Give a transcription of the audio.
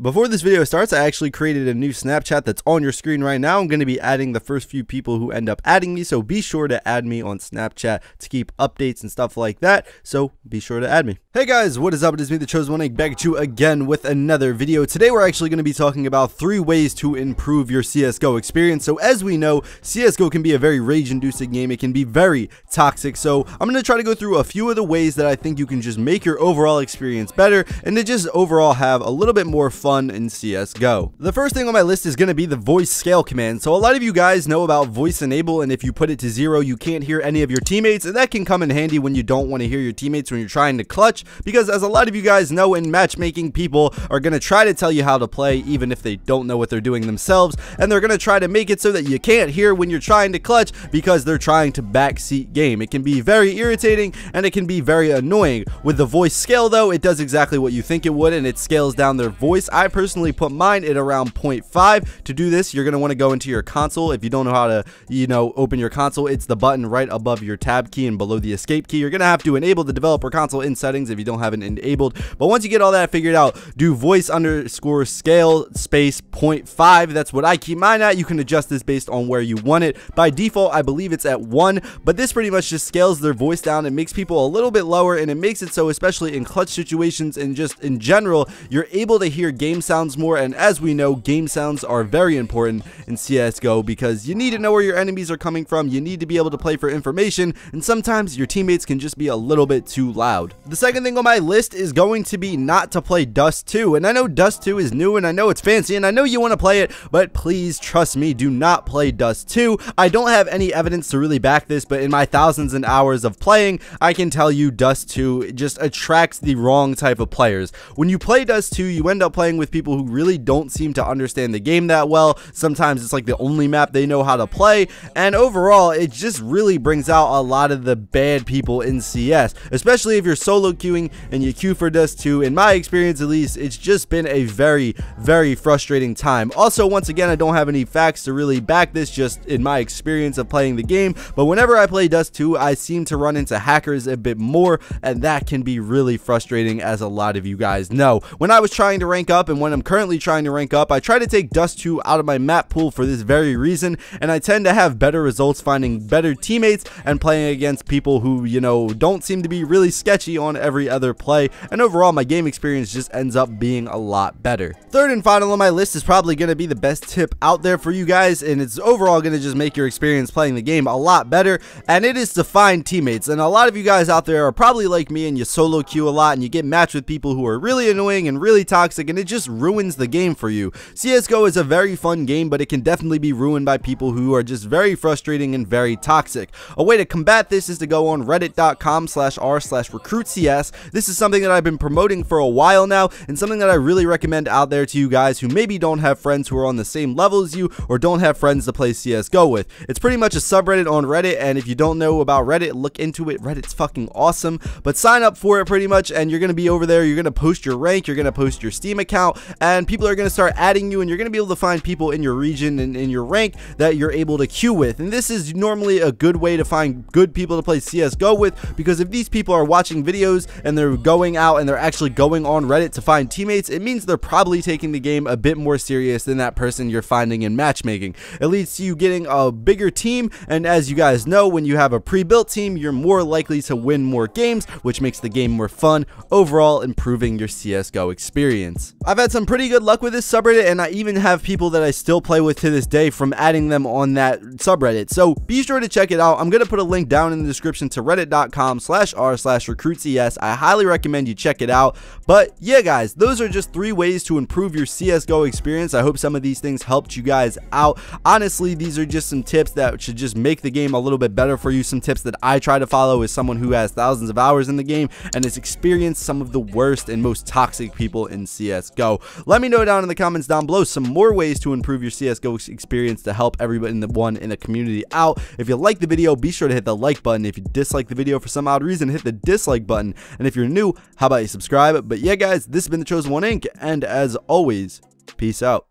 Before this video starts, I actually created a new Snapchat that's on your screen right now. I'm going to be adding the first few people who end up adding me, so be sure to add me on Snapchat to keep updates and stuff like that, so be sure to add me. Hey guys, what is up? It is me, the Chosen One, back at you again with another video. Today we're actually going to be talking about 3 ways to improve your CSGO experience. So as we know, CSGO can be a very rage-inducing game. It can be very toxic, so I'm going to try to go through a few of the ways that I think you can just make your overall experience better and to just overall have a little bit more fun in CSGO. The first thing on my list is going to be the voice scale command. So a lot of you guys know about voice enable, and if you put it to 0, you can't hear any of your teammates, and that can come in handy when you don't want to hear your teammates when you're trying to clutch, because as a lot of you guys know, in matchmaking, people are going to try to tell you how to play even if they don't know what they're doing themselves, and they're going to try to make it so that you can't hear when you're trying to clutch because they're trying to backseat game. It can be very irritating and it can be very annoying. With the voice scale though, it does exactly what you think it would, and it scales down their voice. I personally put mine at around 0.5. To do this, you're going to want to go into your console. If you don't know how to, open your console, it's the button right above your tab key and below the escape key. You're going to have to enable the developer console in settings if you don't have it enabled. But once you get all that figured out, do voice_scale space 0.5. That's what I keep mine at. You can adjust this based on where you want it. By default, I believe it's at 1, but this pretty much just scales their voice down. It makes people a little bit lower, and it makes it so, especially in clutch situations and just in general, you're able to hear game sounds more. And as we know, game sounds are very important in CSGO because you need to know where your enemies are coming from. You need to be able to play for information, and sometimes your teammates can just be a little bit too loud. The second thing on my list is going to be not to play Dust 2, and I know Dust 2 is new, and I know it's fancy, and I know you want to play it, but please trust me, do not play Dust 2. I don't have any evidence to really back this, but in my thousands and hours of playing, I can tell you Dust 2 just attracts the wrong type of players. When you play Dust 2, you end up playing with people who really don't seem to understand the game that well. Sometimes it's like the only map they know how to play, and overall it just really brings out a lot of the bad people in CS, especially if you're solo queuing and you queue for Dust 2. In my experience, at least, it's just been a very frustrating time. Also, once again, I don't have any facts to really back this, just in my experience of playing the game, but whenever I play Dust 2, I seem to run into hackers a bit more, and that can be really frustrating, as a lot of you guys know. When I was trying to rank up, and when I'm currently trying to rank up, I try to take Dust 2 out of my map pool for this very reason, and I tend to have better results finding better teammates and playing against people who, don't seem to be really sketchy on every other play, and overall my game experience just ends up being a lot better. Third and final on my list is probably going to be the best tip out there for you guys, and it's overall going to just make your experience playing the game a lot better, and it is to find teammates. And a lot of you guys out there are probably like me, and you solo queue a lot, and you get matched with people who are really annoying and really toxic, and it just ruins the game for you. CSGO is a very fun game, but it can definitely be ruined by people who are just very frustrating and very toxic. A way to combat this is to go on reddit.com/r/recruitcs. This is something that I've been promoting for a while now, and something that I really recommend out there to you guys who maybe don't have friends who are on the same level as you, or don't have friends to play CSGO with. It's pretty much a subreddit on Reddit, and if you don't know about Reddit, look into it. Reddit's fucking awesome, but sign up for it pretty much, and you're going to be over there. You're going to post your rank, you're going to post your Steam account, and people are going to start adding you, and you're going to be able to find people in your region and in your rank that you're able to queue with. And this is normally a good way to find good people to play CSGO with, because if these people are watching videos and they're going out and they're actually going on Reddit to find teammates, it means they're probably taking the game a bit more serious than that person you're finding in matchmaking. It leads to you getting a bigger team, and as you guys know, when you have a pre-built team, you're more likely to win more games, which makes the game more fun, overall improving your CSGO experience. I've had some pretty good luck with this subreddit, and I even have people that I still play with to this day from adding them on that subreddit, so be sure to check it out. I'm going to put a link down in the description to reddit.com/r/recruitcs. I highly recommend you check it out. But yeah guys, those are just 3 ways to improve your CSGO experience. I hope some of these things helped you guys out. Honestly, these are just some tips that should just make the game a little bit better for you. Some tips that I try to follow as someone who has thousands of hours in the game and has experienced some of the worst and most toxic people in CSGO. Let me know down in the comments down below some more ways to improve your CSGO experience to help everybody in the community out. If you like the video, be sure to hit the like button. If you dislike the video for some odd reason, hit the dislike button. And if you're new, how about you subscribe? But yeah guys, this has been the Chosen One Inc., and as always, peace out.